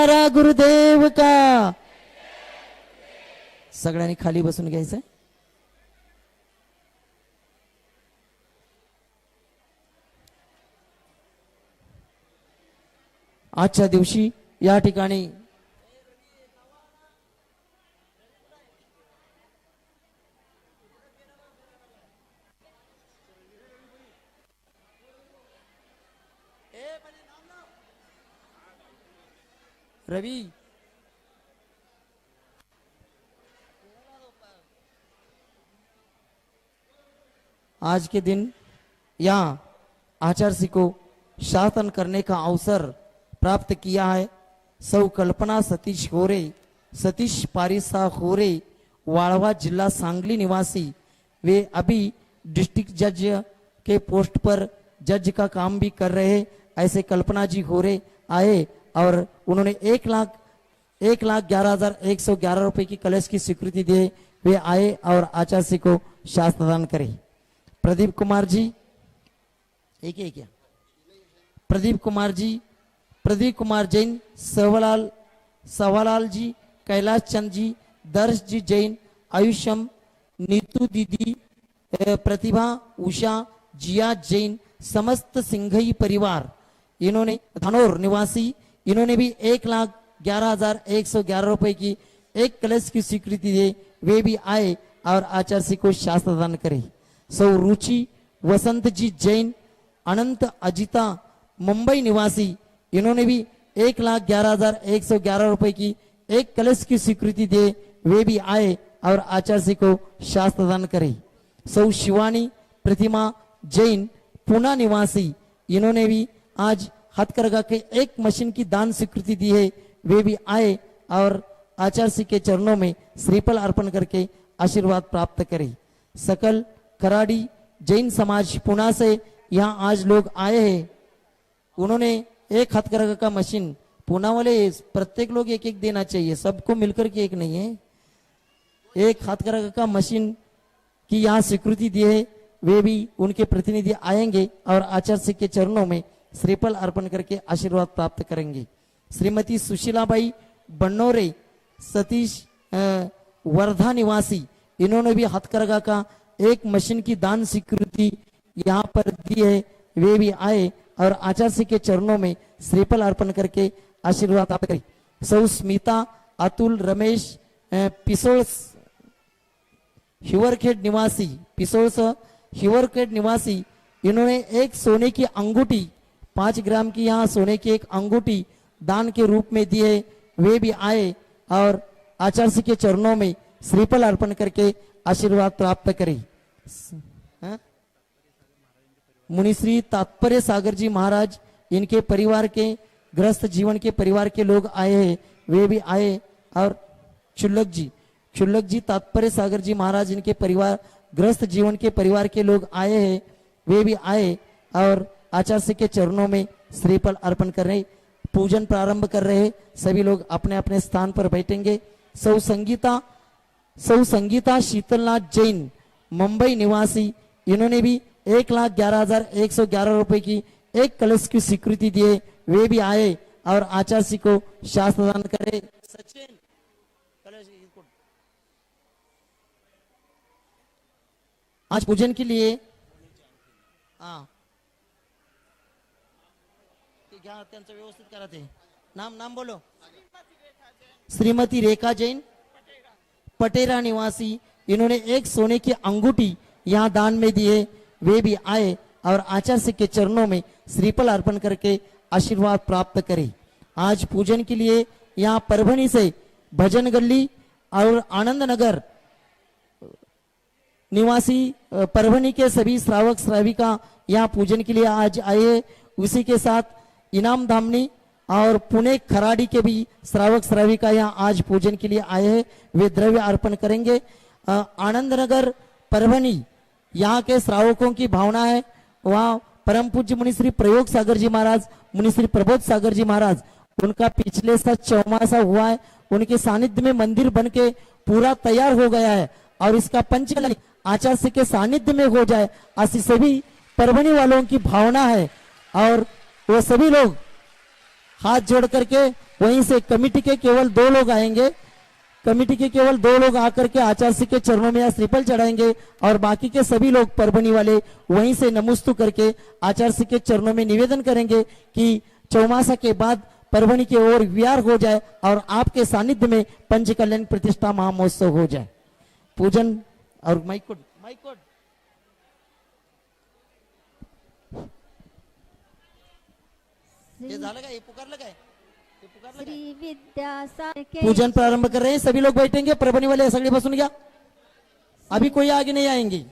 जयकारा गुरुदेव का. सगळ्यांनी खाली बसून घ्यायचंय. आजच्या दिवशी या ठिकाणी रवि आज के दिन यहाँ आचार्य को शासन करने का अवसर प्राप्त किया है. सौ कल्पना सतीश होरे, सतीश पारिसा होरे, वाळवा जिला सांगली निवासी. वे अभी डिस्ट्रिक्ट जज के पोस्ट पर जज का काम भी कर रहे. ऐसे कल्पना जी होरे आए और उन्होंने 1,11,111 रुपए की कलश की स्वीकृति दी. वे आए और आचार्य को शास्त्र प्रदान करे. प्रदीप कुमार जी एक क्या प्रदीप कुमार जी, प्रदीप कुमार जैन, सवालाल जी, कैलाश चंद जी, दर्श जी जैन, आयुष्यम, नीतू दीदी, प्रतिभा, उषा, जिया जैन, समस्त सिंघई परिवार. इन्होंने धानोर निवासी, इन्होंने भी 1,11,111 रुपए की एक कलश की स्वीकृति दे. वे भी आए और आचार्य को शास्त्र प्रदान करे. सौ रुचि, वसंत जी जैन, अनंत अजिता, मुंबई निवासी. इन्होंने भी 1,11,111 रुपए की एक कलश की स्वीकृति दे. वे भी आए और आचार्य को शास्त्र प्रदान करे. सौ शिवानी प्रतिमा जैन, पुणे निवासी. इन्होंने भी आज हथकरघा के एक मशीन की दान स्वीकृति दी है. वे भी आए और आचार्य के चरणों में श्रीफल अर्पण करके आशीर्वाद प्राप्त करे. सकल कराड़ी जैन समाज पुणे से यहाँ आज लोग आए हैं. उन्होंने एक हथकरघा का मशीन, पुणे वाले प्रत्येक लोग एक एक देना चाहिए, सबको मिलकर के एक नहीं है. एक हथकरघा का मशीन की यहाँ स्वीकृति दी है. वे भी उनके प्रतिनिधि आएंगे और आचार्य के चरणों में श्रीफल अर्पण करके आशीर्वाद प्राप्त करेंगे. श्रीमती सुशीलाबाई बन्नोरे, सतीश वर्धा निवासी. इन्होंने भी हथकरघा का एक मशीन की दान स्वीकृति यहाँ पर दी है. वे भी आए और आचार्य के चरणों में श्रीफल अर्पण करके आशीर्वाद प्राप्त करें. सौ स्मिता, अतुल, रमेश, पिसोळस हिवरखेड निवासी, पिसोळस हिवरखेड निवासी. इन्होंने एक सोने की अंगूठी, 5 ग्राम की यहाँ सोने की एक अंगूठी दान के रूप में दी है. वे भी आए और आचार्य के चरणों में श्रीफल अर्पण करके आशीर्वाद प्राप्त करें. मुनिश्री तात्पर्य सागर जी महाराज, इनके परिवार के गृहस्थ जीवन के परिवार के लोग आए हैं. वे भी आए और चुल्लक जी तात्पर्य सागर जी महाराज, इनके परिवार गृहस्थ जीवन के परिवार के लोग आए हैं. वे भी आए और आचार्य के चरणों में श्रीफल अर्पण कर रहे, पूजन प्रारंभ कर रहे. सभी लोग अपने अपने स्थान पर बैठेंगे. सौ संगीता शीतलनाथ जैन, मुंबई निवासी. इन्होंने भी 1,11,111 रुपए की एक कलश की स्वीकृति दिए. वे भी आए और आचार्य को शास्त्र प्रदान करे. सचिन आज पूजन के लिए व्यवस्थित कराते. नाम बोलो. श्रीमती रेखा जैन, पटेरा निवासी. इन्होंने एक सोने की अंगूठी यहाँ दान में दी है. वे भी आए और आचार्य के चरणों में श्रीफल अर्पण करके आशीर्वाद प्राप्त करें. आज पूजन के लिए यहाँ परभणी से भजन गली और आनंद नगर निवासी परभणी के सभी श्रावक श्राविका यहाँ पूजन के लिए आज आए. उसी के साथ इनाम धामनी और पुणे खराड़ी के भी श्रावक श्राविका यहाँ आज पूजन के लिए आए हैं. वे द्रव्य अर्पण करेंगे. आनंद नगर परभणी यहाँ के श्रावकों की भावना है. वहाँ परम पूज्य मुनिश्री प्रयोग सागर जी महाराज, मुनिश्री प्रबोध सागर जी महाराज, उनका पिछले साल चौमासा हुआ है. उनके सानिध्य में मंदिर बन के पूरा तैयार हो गया है और इसका पंचकल आचार्य के सानिध्य में हो जाए, ऐसी सभी परभणी वालों की भावना है. और वो सभी लोग हाथ जोड़ करके वहीं से कमिटी के केवल 2 लोग आएंगे। कमेटी के केवल 2 लोग आकर के आचार्य जी के चरणों में या श्रीफल चढ़ाएंगे और बाकी के सभी लोग परभणी वाले वहीं से नमस्तु करके आचार्य जी के चरणों में निवेदन करेंगे कि चौमासा के बाद परभणी की ओर विहार हो जाए और आपके सानिध्य में पंच कल्याण प्रतिष्ठा महामहोत्सव हो जाए। पूजन और माइकोड ये झालं का? हे पुकारलं काय? श्री विद्यासागर के पूजन प्रारंभ कर रहे हैं। सभी लोग बैठेंगे। परभणी वाले सगळे बसून घ्या। अभी कोई आगे नहीं आएंगे।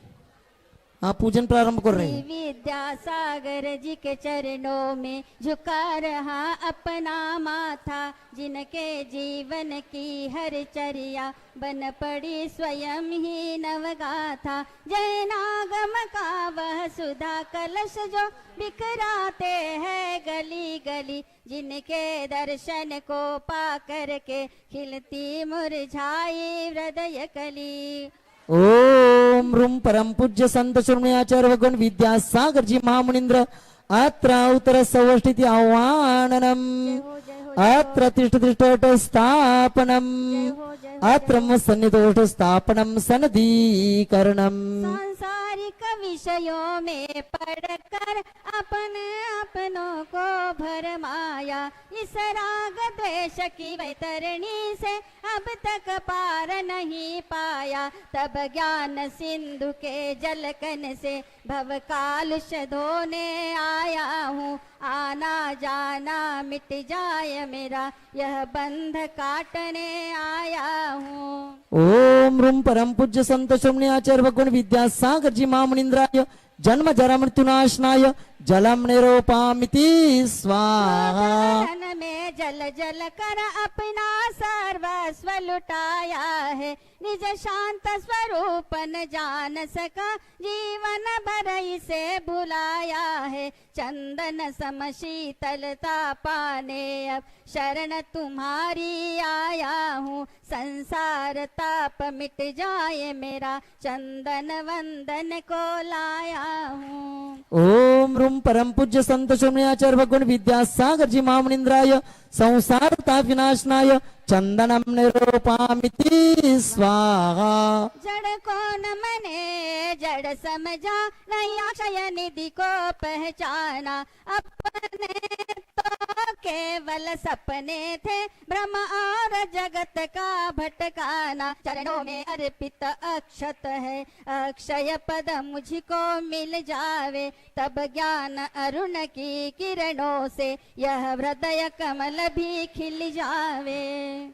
हाँ, पूजन प्रारंभ कर रहे श्री हैं। विद्यासागर जी के चरणों में झुका रहा अपना माथा, जिनके जीवन की हर चर्या बन पड़ी स्वयं ही नवगाथा। जय नागम का वह सुधा कलश जो बिखराते हैं गली गली, जिनके दर्शन को पा करके खिलती मुरझाई हृदय कली। ओम रूम परम पूज्य संत श्रोमणी आचार्य भगवान विद्यासागर जी महामुनींद्र अत्र उत्तर सवर्षिति आह्वाननम अत्र तिष्ठ स्थापनम अत्र सन्निधोष्ठ स्थापनम सनदीकरणम। सांसारिक विषयों में पढ़कर अपने अपनों को भरमाया, इस राग द्वेष की वैतरणी से अब तक पार नहीं पाया। तब ज्ञान सिंधु के जलकन से भव कालुष धोने आया हूँ, आना जाना मिट जाए मेरा यह बंध काटने आया हूँ। ओम रूम परम पूज्य संत श्रोमणी आचार्य भगवान विद्यासागर जी महामुनींद्राय जन्म जरा मृत्युनाशनाय जलम निरोपामिति स्वाहा। धन में जल जल कर अपना सर्वस्व लुटाया है, निज शांत स्वरूप न जान सका जीवन भर इसे भुलाया है। चंदन सम शीतलता पाने अब शरण तुम्हारी आया हूँ, संसार ताप मिट जाए मेरा चंदन वंदन को लाया हूँ। ओम रूम परम पूज्य संत श्रोमणी आचार्य भगवान विद्यासागर जी महामुनींद्राय संसार ताप विनाशनाय चंदनम निरोपामिति स्वाहा। जड़ को न मने जड़ समझा, नहीं अक्षय निधि को पहचाना। अपने तो केवल सपने थे ब्रह्म और जगत का भटकाना। चरणों में अर्पित अक्षत है, अक्षय पद मुझको मिल जावे। तब ज्ञान अरुण की किरणों से यह हृदय कमल भी खिल जावे।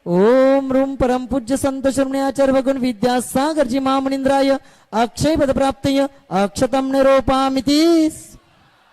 ओम रूम परम पूज्य संत श्रोमणी आचार्य भगवान विद्यासागर जी महामुनींद्राय अक्षय पद प्राप्तय अक्षतम निरोपामिति।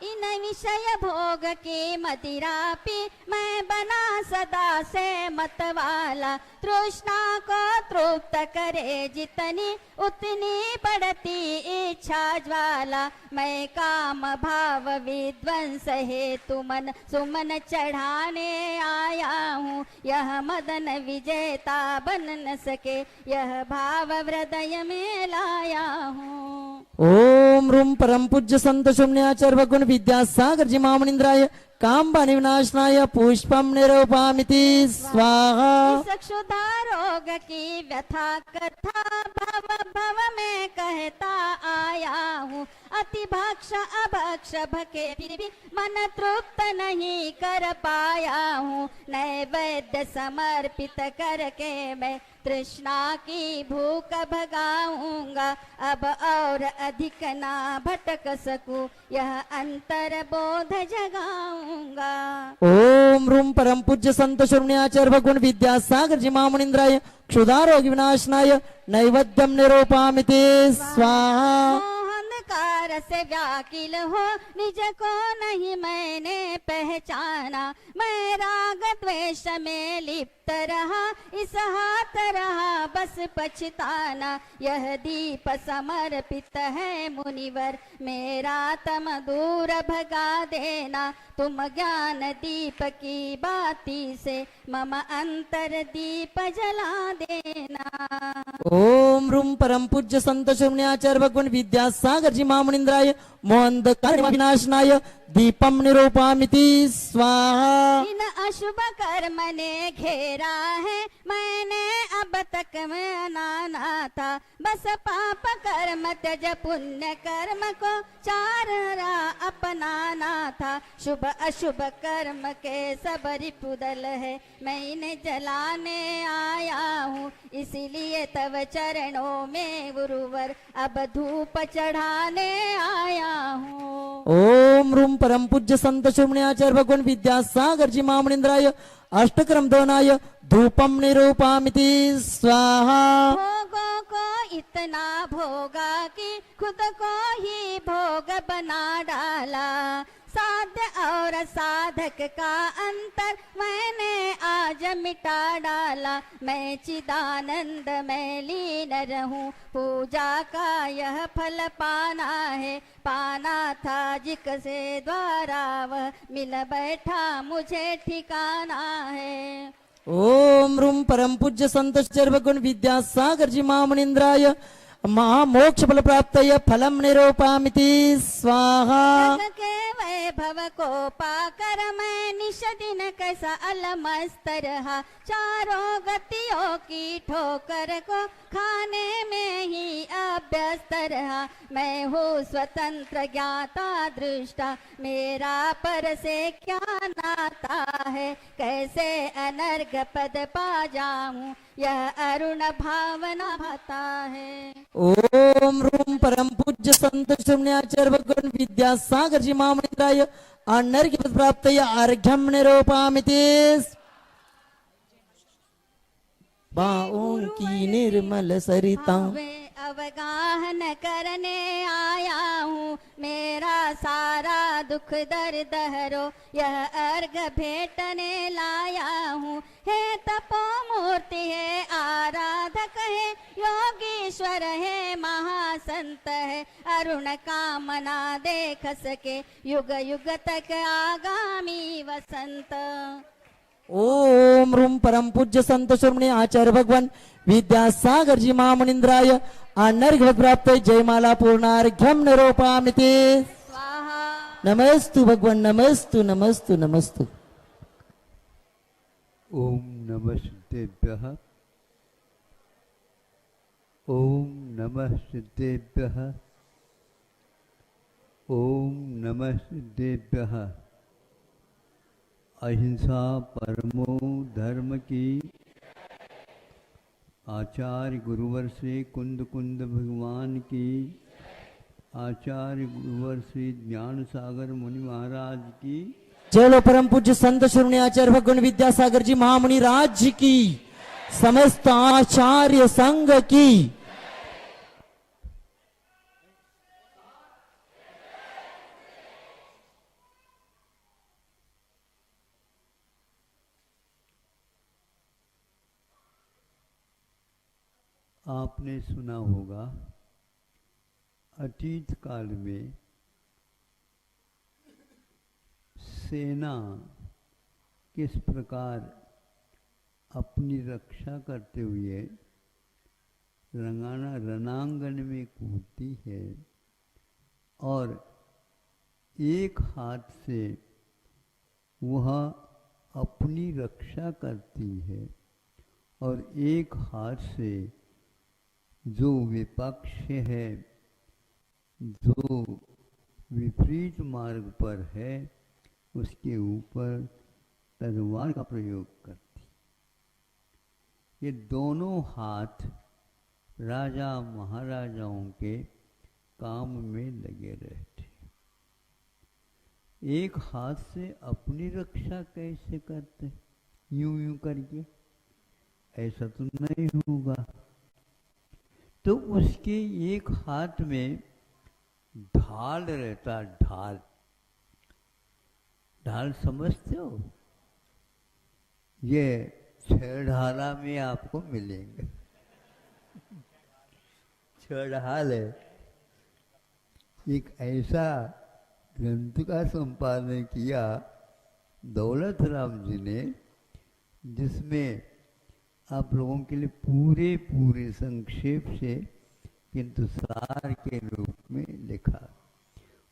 इन विषय भोग की मदिरा पी मैं बना सदा से मतवाला। तृष्णा को तृप्त करे जितनी उतनी बढ़ती इच्छा ज्वाला। मैं काम भाव विध्वंस हेतु मन सुमन चढ़ाने आया हूँ, यह मदन विजेता बन न सके यह भाव हृदय में लाया हूँ। ओम रूम परम पूज्य संत श्रोमणी आचार्य भगवान विद्यासागर जी महामुनींद्राय काम्बा विनाशनाय पुष्पम निरोपामिति स्वाहा। इस क्षुधा रोग की व्यथा कथा भव भव में कहता आया हूँ। अति भक्ष अभक्ष भके फिर भी मन तृप्त नहीं कर पाया हूँ। नैवेद्य समर्पित करके मैं तृष्णा की भूख भगाऊंगा। अब और अधिक ना भटक सकूं यह अंतर बोध जगाऊंगा। ओम रूम परम पूज्य संत श्रोमणी आचार्य भगवान विद्यासागर जी महामुनींद्राय क्षुधा रोग विनाशनाय नैवेद्यम निरोपामिति स्वाहा। कार से व्याकिल हो निज को नहीं मैंने पहचाना। मैं राग द्वेष में लिप्त रहा, इस हाथ रहा बस पछताना। यह दीप समर्पित है मुनिवर मेरा तम दूर भगा देना। तुम ज्ञान दीप की बाती से मम अंतर दीप जला देना। ओम रूम परम पूज्य संत श्रोमणी आचार्य भगवान विद्यासागर जी महामुनींद्राय मोहंधकार विनाशनाय दीपम निरूपामिति स्वाहा। इन अशुभ कर्म ने घेरा है, मैंने अब तक में नाना था। बस पाप कर्म त्यज पुण्य कर्म को चार राह अपनाना था। शुभ अशुभ कर्म के सब रिपुदल है, मैं इन्हें जलाने आया हूँ। इसीलिए तव चरणों में गुरुवर अब धूप चढ़ाने आया हूँ। ओम रूम परम पूज्य संत शिरोमणि आचार्य भगवान विद्यासागर जी महामुनींद्राय अष्टक्रम दोनाय धूपम निरूपामिति स्वाहा। भोगों को इतना भोगा कि खुद को ही भोग बना डाला। साध्य और साधक का अंतर मैंने आज मिटा डाला। मैं चिदानंद में लीन रहूं, पूजा का यह फल पाना है। पाना था जिसके द्वारा वह मिल बैठा मुझे ठिकाना है। ओम रूम परम पूज्य संत आचार्य भगवान विद्यासागर जी महामुनींद्राय महामोक्ष फल प्राप्त फलम निरूपामिति स्वाहा। जग के वैभव को पाकर मैं निश दिन कैसा अलमस्त रहा। चारों गतियों की ठोकर को खाने में ही अभ्यस्त रहा। मैं हूँ स्वतंत्र ज्ञाता दृष्टा, मेरा पर से क्या नाता है। कैसे अनर्घ पद पा जाऊं, यह अरुण भावना भाता है। ओम रूम परम पूज्य संत शिरोमणि आचार्य भगवान विद्यासागर जी महामुनींद्राय अनर्घ्य पद प्राप्त अर्घ्यम निरूपामिति। बाओं की निर्मल सरिता अवगाहन करने आया हूँ। मेरा सारा दुख दर्द हरो, यह अर्घ भेटने लाया हूँ। हे तपो मूर्ति है आराधक है, योगीश्वर है महासंत है। अरुण कामना देख सके, युग युग तक आगामी वसंत। ओम रूम परम पूज्य संत शिरोमणि आचार्य भगवान विद्यासागर जी महामुनींद्राय अनर्घ्य प्राप्त जयमाला पूर्णार्घ्यम निरूपामिति स्वाहा। नमस्तु भगवान नमस्तु नमस्तु नमस्तु। ओम नमः सिद्धेभ्यः। ओम नमः सिद्धेभ्यः। ओम नमः सिद्धेभ्यः। अहिंसा परमो धर्म की आचार्य गुरुवर से कुंद कुंद भगवान की, आचार्य गुरुवर श्री ज्ञान सागर मुनि महाराज की। चलो परम पूज्य संत शिरोमणि आचार्य भगवान विद्यासागर जी महामुनि राज की, समस्त आचार्य संघ की। आपने सुना होगा अतीत काल में सेना किस प्रकार अपनी रक्षा करते हुए रणांगन में कूदती है और एक हाथ से वह अपनी रक्षा करती है और एक हाथ से जो विपक्ष है, जो विपरीत मार्ग पर है, उसके ऊपर तलवार का प्रयोग करती। ये दोनों हाथ राजा महाराजाओं के काम में लगे रहते। एक हाथ से अपनी रक्षा कैसे करते? यूं यूं करके ऐसा तो नहीं होगा। तो उसके एक हाथ में ढाल रहता। ढाल, ढाल समझते हो? ये छह ढाला में आपको मिलेंगे। छह ढाल है। एक ऐसा ग्रंथ का संपादन किया दौलत राम जी ने, जिसमें आप लोगों के लिए पूरे संक्षेप से किंतु सार के रूप में लिखा।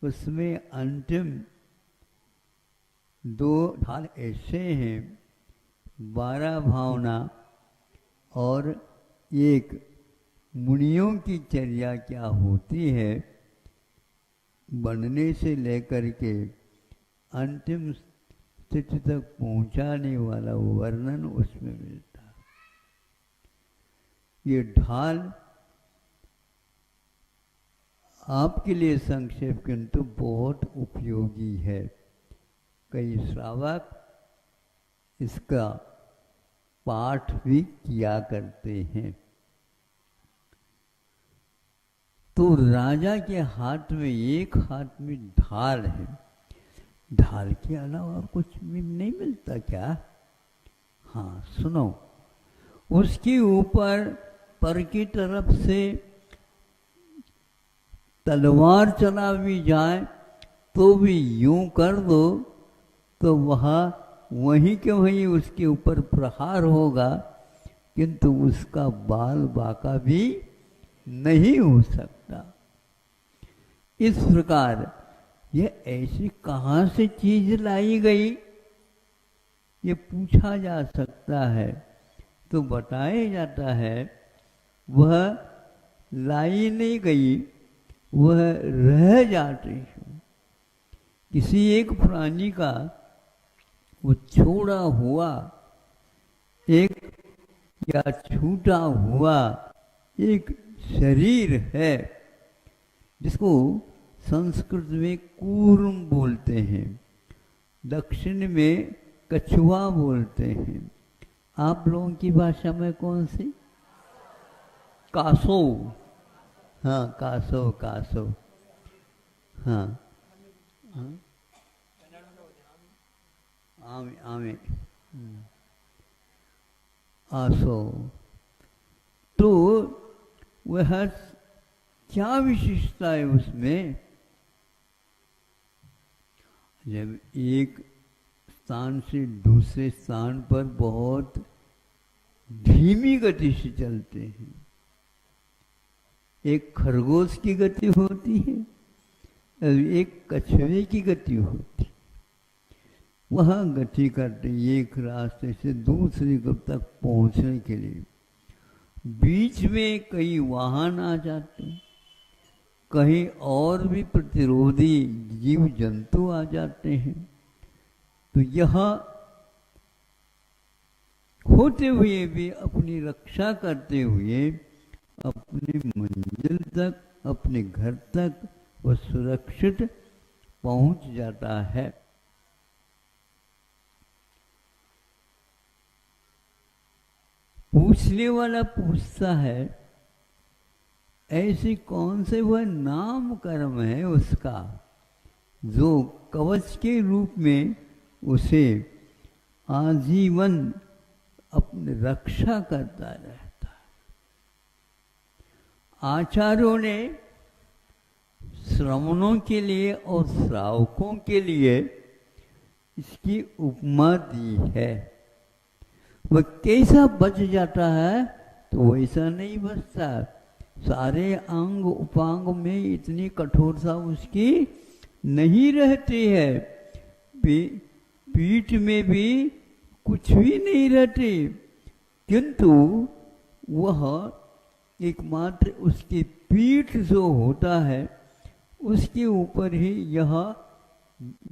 उसमें अंतिम 2 ढाल ऐसे हैं, 12 भावना और एक मुनियों की चर्या क्या होती है, बनने से लेकर के अंतिम स्थिति तक पहुंचाने वाला वर्णन उसमें मिलता है। ये ढाल आपके लिए संक्षेप किंतु बहुत उपयोगी है। कई श्रावक इसका पाठ भी किया करते हैं। तो राजा के हाथ में, एक हाथ में ढाल है, ढाल के अलावा कुछ भी नहीं मिलता क्या? हाँ सुनो, उसके ऊपर पर की तरफ से तलवार चला भी जाए तो भी यूं कर दो तो वहीं के वहीं उसके ऊपर प्रहार होगा, किंतु उसका बाल बाका भी नहीं हो सकता। इस प्रकार यह ऐसी कहाँ से चीज लाई गई, ये पूछा जा सकता है। तो बताया जाता है वह लाई नहीं गई, वह रह जाती है। किसी एक प्राणी का वो छोड़ा हुआ एक या छूटा हुआ एक शरीर है, जिसको संस्कृत में कूर्म बोलते हैं, दक्षिण में कछुआ बोलते हैं। आप लोगों की भाषा में कौन सी? कासो। हाँ कासो, कासो। हाँ आमे, आमे। आसो। तो वह क्या विशेषता है उसमें? जब एक स्थान से दूसरे स्थान पर बहुत धीमी गति से चलते हैं, एक खरगोश की गति होती है और एक कछुए की गति होती है। वह गति करते एक रास्ते से दूसरी तक पहुंचने के लिए बीच में कई वाहन आ जाते हैं, कहीं और भी प्रतिरोधी जीव जंतु आ जाते हैं। तो यह होते हुए भी अपनी रक्षा करते हुए अपनी मंजिल तक, अपने घर तक वह सुरक्षित पहुंच जाता है। पूछने वाला पूछता है ऐसी कौन से वह नाम कर्म है उसका जो कवच के रूप में उसे आजीवन अपनी रक्षा करता रहता है। आचार्यों ने श्रवणों के लिए और श्रावकों के लिए इसकी उपमा दी है। वह कैसा बच जाता है तो वैसा नहीं बचता। सारे अंग उपांग में इतनी कठोरता उसकी नहीं रहती है, पीठ में भी कुछ भी नहीं रहती, किंतु वह एकमात्र उसकी पीठ जो होता है उसके ऊपर ही यह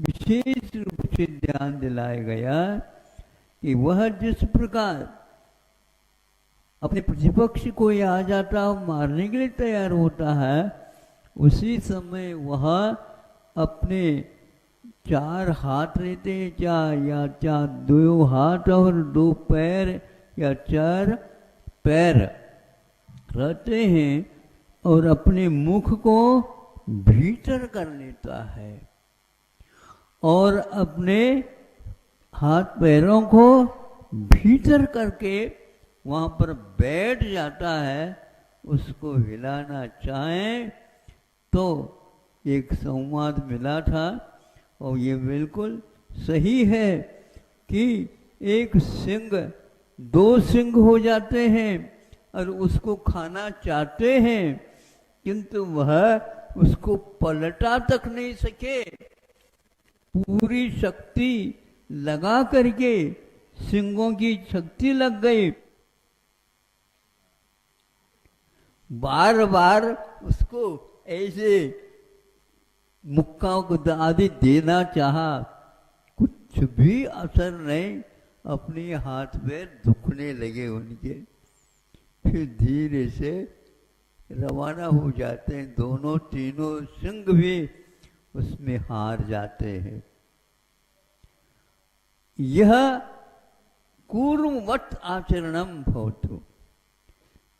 विशेष रूप से ध्यान दिलाया गया कि वह जिस प्रकार अपने प्रतिपक्ष को आ जाता मारने के लिए तैयार होता है, उसी समय वह अपने 4 हाथ रहते हैं या 2 हाथ और 2 पैर या 4 पैर रहते हैं और अपने मुख को भीतर कर लेता है और अपने हाथ पैरों को भीतर करके वहां पर बैठ जाता है। उसको हिलाना चाहें तो एक संवाद मिला था और ये बिल्कुल सही है कि एक सिंह 2 सिंह हो जाते हैं और उसको खाना चाहते हैं, किंतु वह उसको पलटा तक नहीं सके, पूरी शक्ति लगा करके सिंगों की शक्ति लग गई, बार बार उसको ऐसे मुक्का को आदि देना चाहा, कुछ भी असर नहीं, अपने हाथ पैर दुखने लगे उनके। फिर धीरे से रवाना हो जाते हैं, दोनों तीनों सिंह भी उसमें हार जाते हैं। यह कूर्मवत् आचरणम भवतु,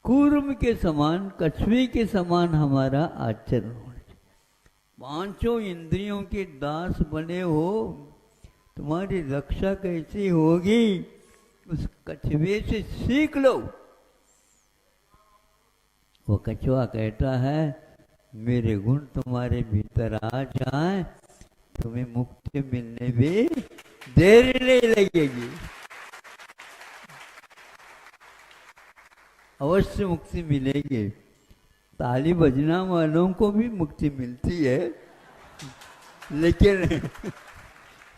कूर्म के समान, कछुए के समान हमारा आचरण होना चाहिए। पांचों इंद्रियों के दास बने हो, तुम्हारी रक्षा कैसी होगी, उस कछुए से सीख लो। वो कछुआ कहता है, मेरे गुण तुम्हारे भीतर आ जाए, तुम्हें मुक्ति मिलने में देर नहीं लगेगी, अवश्य मुक्ति मिलेगी। ताली बजना वालों को भी मुक्ति मिलती है, लेकिन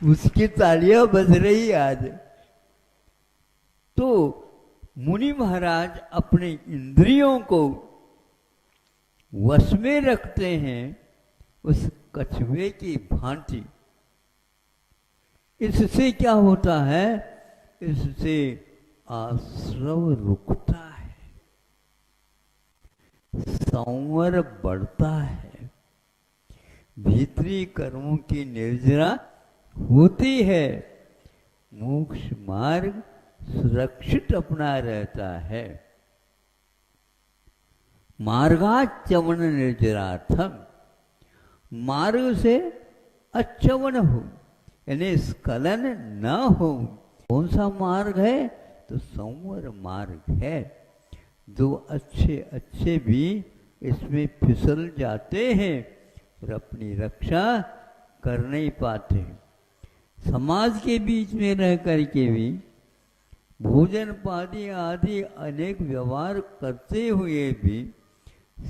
उसकी तालियां बज रही आज। तो मुनि महाराज अपने इंद्रियों को वश में रखते हैं उस कछुए की भांति। इससे क्या होता है, इससे आश्रव रुकता है, संवर बढ़ता है, भीतरी कर्मों की निर्जरा होती है, मोक्ष मार्ग सुरक्षित अपना रहता है। मार्गाच्चवन निर्जरार्थम, मार्ग से अच्छवन हो, यानी स्खलन न हो। कौन सा मार्ग है, तो संवर मार्ग है। जो अच्छे अच्छे भी इसमें फिसल जाते हैं और अपनी रक्षा कर नहीं पाते। समाज के बीच में रह करके भी भोजन पानी आदि अनेक व्यवहार करते हुए भी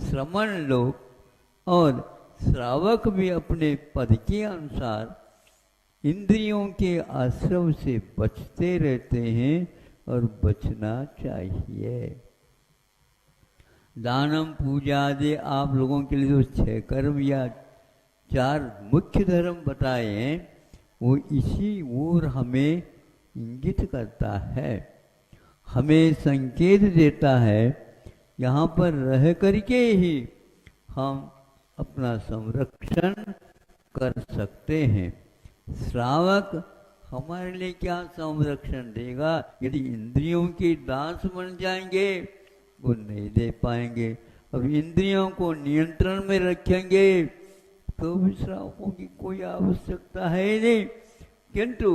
श्रमण लोग और श्रावक भी अपने पद के अनुसार इंद्रियों के आश्रव से बचते रहते हैं और बचना चाहिए। दानम पूजा आदि आप लोगों के लिए जो 6 कर्म या 4 मुख्य धर्म बताए हैं, वो इसी ओर हमें इंगित करता है, हमें संकेत देता है। यहाँ पर रह करके ही हम अपना संरक्षण कर सकते हैं। श्रावक हमारे लिए क्या संरक्षण देगा, यदि इंद्रियों के दास बन जाएंगे वो नहीं दे पाएंगे। अब इंद्रियों को नियंत्रण में रखेंगे तो भी श्रावकों की कोई आवश्यकता है ही नहीं, किंतु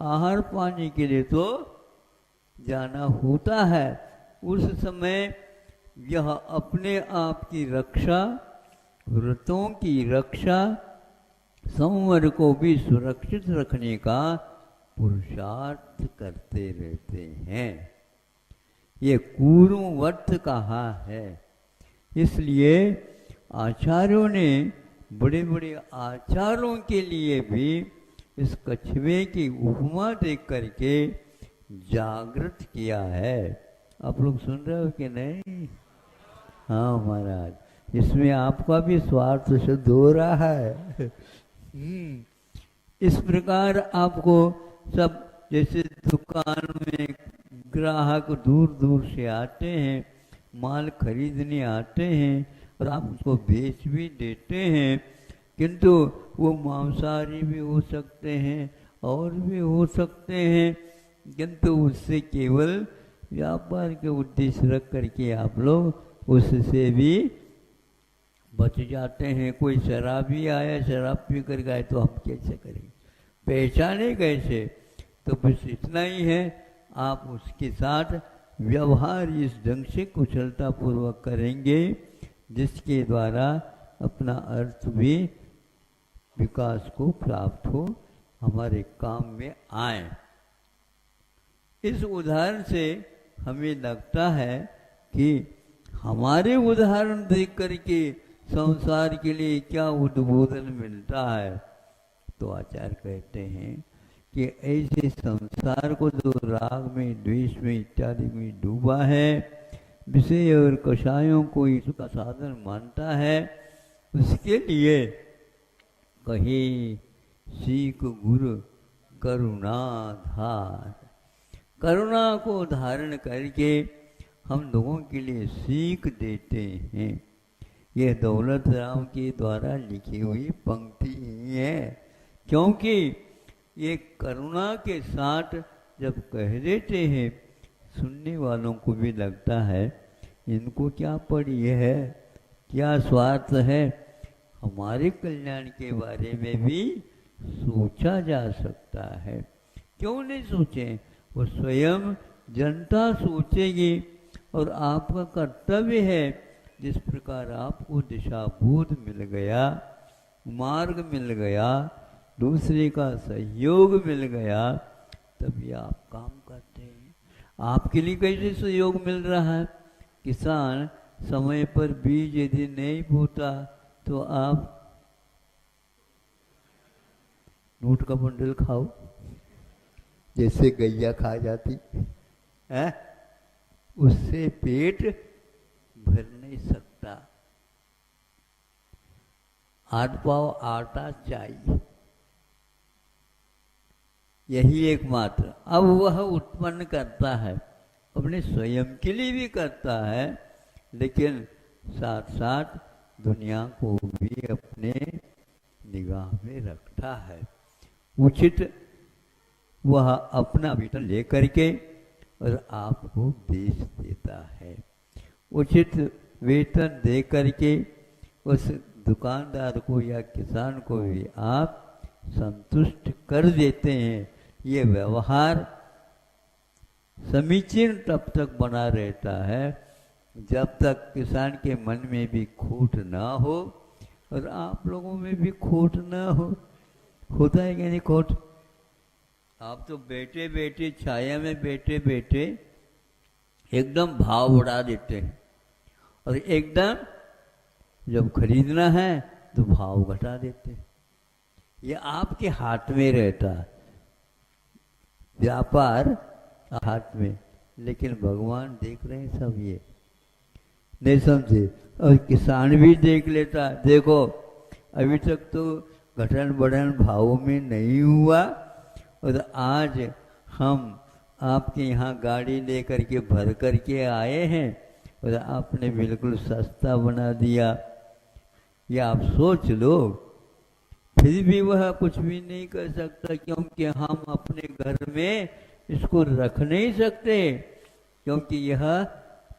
आहार पाने के लिए तो जाना होता है। उस समय यह अपने आप की रक्षा, व्रतों की रक्षा, संवर को भी सुरक्षित रखने का पुरुषार्थ करते रहते हैं। ये कूर्मवत् कहा है। इसलिए आचार्यों ने बड़े बड़े आचारों के लिए भी इस कछुए की उपमा देख करके जागृत किया है। आप लोग सुन रहे हो कि नहीं? हाँ महाराज, इसमें आपका भी स्वार्थ सिद्ध हो रहा है। इस प्रकार आपको सब, जैसे दुकान में ग्राहक दूर दूर से आते हैं, माल खरीदने आते हैं और आप उसको बेच भी देते हैं, किंतु वो मांसाहारी भी हो सकते हैं और भी हो सकते हैं, किंतु उससे केवल व्यापार के उद्देश्य रख करके आप लोग उससे भी बच जाते हैं। कोई शराबी आया, शराब पी कर गए तो हम कैसे करेंगे, पहचाने कैसे? तो बस इतना ही है, आप उसके साथ व्यवहार इस ढंग से कुशलता पूर्वक करेंगे जिसके द्वारा अपना अर्थ भी विकास को प्राप्त हो, हमारे काम में आए। इस उदाहरण से हमें लगता है कि हमारे उदाहरण देख करके संसार के लिए क्या उद्बोधन मिलता है। तो आचार्य कहते हैं कि ऐसे संसार को जो राग में, द्वेष में इत्यादि में डूबा है, विषय और कषायों को इसका साधन मानता है, उसके लिए कहे सीख गुरु करुणाधार। करुणा को धारण करके हम लोगों के लिए सीख देते हैं। यह दौलत राम के द्वारा लिखी हुई पंक्ति ही है, क्योंकि ये करुणा के साथ जब कह देते हैं, सुनने वालों को भी लगता है इनको क्या पड़ी है, क्या स्वार्थ है। हमारे कल्याण के बारे में भी सोचा जा सकता है, क्यों नहीं सोचें। वो स्वयं जनता सोचेगी और आपका कर्तव्य है, जिस प्रकार आपको दिशाबोध मिल गया, मार्ग मिल गया, दूसरे का सहयोग मिल गया, तभी आप काम करते हैं। आपके लिए कैसे सहयोग मिल रहा है? किसान समय पर बीज यदि नहीं बोता तो आप नोट का बंडल खाओ, जैसे गैया खा जाती है, उससे पेट भर नहीं सकता। 8 पाव आटा चाहिए, यही एकमात्र। अब वह उत्पन्न करता है, अपने स्वयं के लिए भी करता है, लेकिन साथ साथ दुनिया को भी अपने निगाह में रखता है। उचित वह अपना वेतन लेकर के और आपको बेच देता है। उचित वेतन दे करके उस दुकानदार को या किसान को भी आप संतुष्ट कर देते हैं। ये व्यवहार समीचीन तब तक बना रहता है जब तक किसान के मन में भी खोट ना हो और आप लोगों में भी खोट ना हो। होता है कि नहीं खोट? आप तो बैठे बैठे छाया में बैठे बैठे एकदम भाव बढ़ा देते हैं और एकदम जब खरीदना है तो भाव घटा देते हैं। ये आपके हाथ में रहता है, व्यापार हाथ में, लेकिन भगवान देख रहे हैं सब। ये नहीं समझे? और किसान भी देख लेता, देखो अभी तक तो घटन बढ़न भावों में नहीं हुआ और आज हम आपके यहाँ गाड़ी लेकर के भर करके आए हैं और आपने बिल्कुल सस्ता बना दिया। ये आप सोच लो। फिर भी वह कुछ भी नहीं कर सकता, क्योंकि हम अपने घर में इसको रख नहीं सकते, क्योंकि यह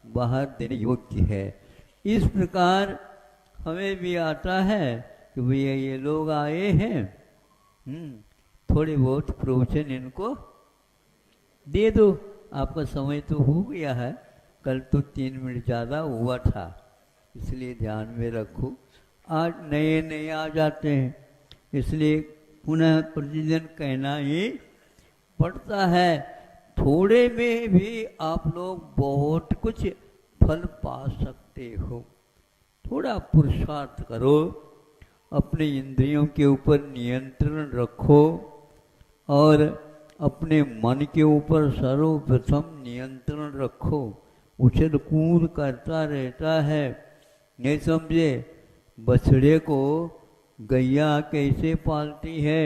बाहर देने योग्य है। इस प्रकार हमें भी आता है कि भैया ये लोग आए हैं, थोड़े बहुत प्रवचन इनको दे दो। आपका समय तो हो गया है, कल तो 3 मिनट ज़्यादा हुआ था, इसलिए ध्यान में रखो। आज नए नए आ जाते हैं, इसलिए पुनः प्रतिदिन कहना ही पड़ता है। थोड़े में भी आप लोग बहुत कुछ फल पा सकते हो। थोड़ा पुरुषार्थ करो, अपने इंद्रियों के ऊपर नियंत्रण रखो और अपने मन के ऊपर सर्वप्रथम नियंत्रण रखो। उछल कूद करता रहता है, नहीं समझे? बछड़े को गैया कैसे पालती है?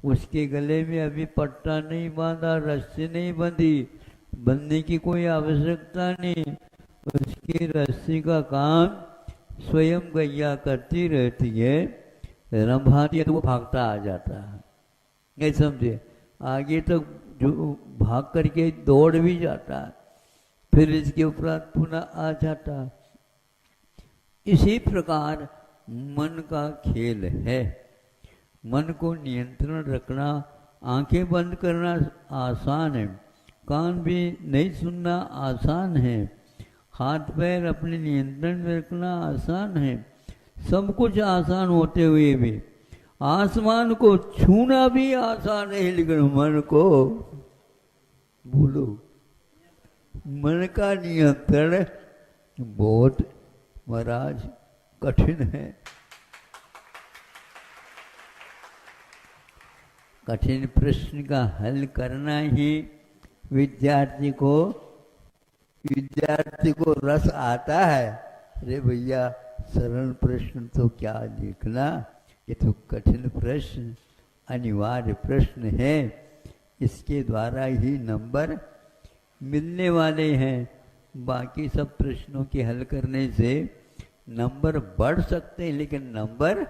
उसके गले में अभी पट्टा नहीं बांधा, रस्सी नहीं बंधी, बंधने की कोई आवश्यकता नहीं। उसकी रस्सी का काम स्वयं गैया करती रहती है। रंभाती है तो वो भागता आ जाता है, नहीं समझे? आगे तक जो भाग करके दौड़ भी जाता है, फिर इसके उपरांत पुनः आ जाता है। इसी प्रकार मन का खेल है। मन को नियंत्रण रखना, आंखें बंद करना आसान है, कान भी नहीं सुनना आसान है, हाथ पैर अपने नियंत्रण में रखना आसान है। सब कुछ आसान होते हुए भी आसमान को छूना भी आसान है, लेकिन मन को बोलो, मन का नियंत्रण बहुत महाराज कठिन है। कठिन प्रश्न का हल करना ही विद्यार्थी को रस आता है। अरे भैया सरल प्रश्न तो क्या लिखना, ये तो कठिन प्रश्न, अनिवार्य प्रश्न है, इसके द्वारा ही नंबर मिलने वाले हैं। बाकी सब प्रश्नों के हल करने से नंबर बढ़ सकते हैं, लेकिन नंबर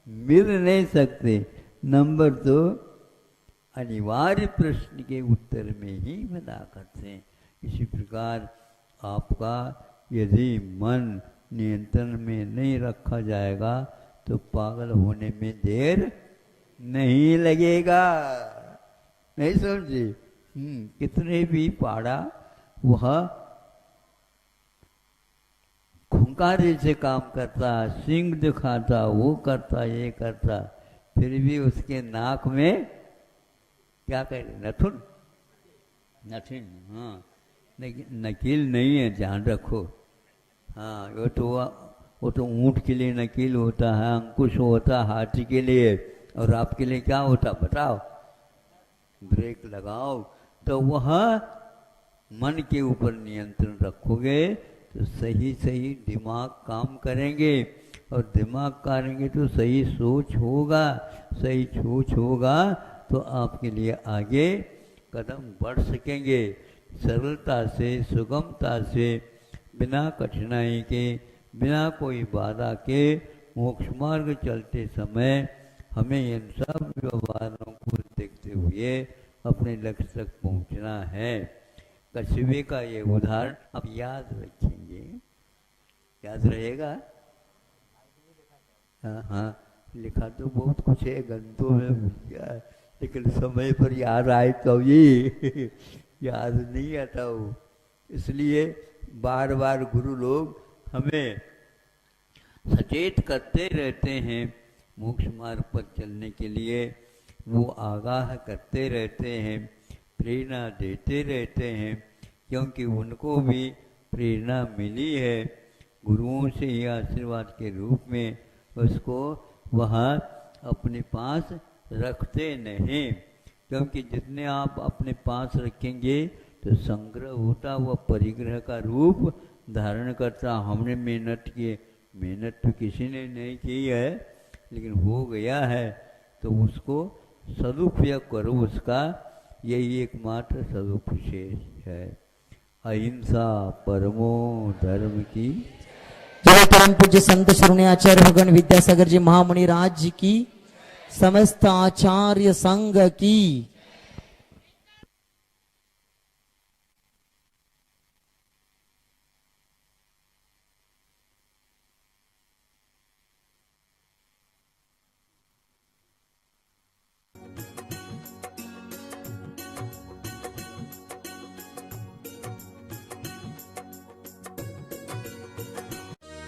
मिल नहीं सकते। नंबर तो अनिवार्य प्रश्न के उत्तर में ही मिला करते हैं। इसी प्रकार आपका यदि मन नियंत्रण में नहीं रखा जाएगा तो पागल होने में देर नहीं लगेगा। नहीं समझे? कितने भी पाड़ा वह खुंखारे से काम करता, सिंह दिखाता, वो करता, ये करता, फिर भी उसके नाक में क्या कह रहे, नथुन, नथिन, हाँ, नकील नहीं है, ध्यान रखो। हाँ, वो तो ऊंट के लिए नकील होता है, अंकुश होता हाथी के लिए, और आपके लिए क्या होता बताओ? ब्रेक लगाओ। तो वह मन के ऊपर नियंत्रण रखोगे तो सही सही दिमाग काम करेंगे, और दिमाग करेंगे तो सही सोच होगा, सही सोच होगा तो आपके लिए आगे कदम बढ़ सकेंगे। सरलता से, सुगमता से, बिना कठिनाई के, बिना कोई बाधा के मोक्ष मार्ग चलते समय हमें इन सब व्यवहारों को देखते हुए अपने लक्ष्य तक पहुंचना है। कछुए का ये उदाहरण आप याद रखेंगे, याद रहेगा? हाँ हाँ, लिखा तो बहुत कुछ है ग्रंथों में भूल, लेकिन समय पर याद आए तो ये याद नहीं आता हो। इसलिए बार बार गुरु लोग हमें सचेत करते रहते हैं, मोक्ष मार्ग पर चलने के लिए वो आगाह करते रहते हैं, प्रेरणा देते रहते हैं, क्योंकि उनको भी प्रेरणा मिली है गुरुओं से ही आशीर्वाद के रूप में। उसको वहाँ अपने पास रखते नहीं, क्योंकि जितने आप अपने पास रखेंगे तो संग्रह होता, वह परिग्रह का रूप धारण करता। हमने मेहनत की, मेहनत तो किसी ने नहीं की है, लेकिन हो गया है तो उसको सदुपयोग करो, उसका यही एकमात्र सदुपदेश है। अहिंसा परमो धर्म की। जय परम पूज्य संत श्रोणी आचार्य भगवान विद्यासागर जी महामुनि राज की, समस्त आचार्य संघ की।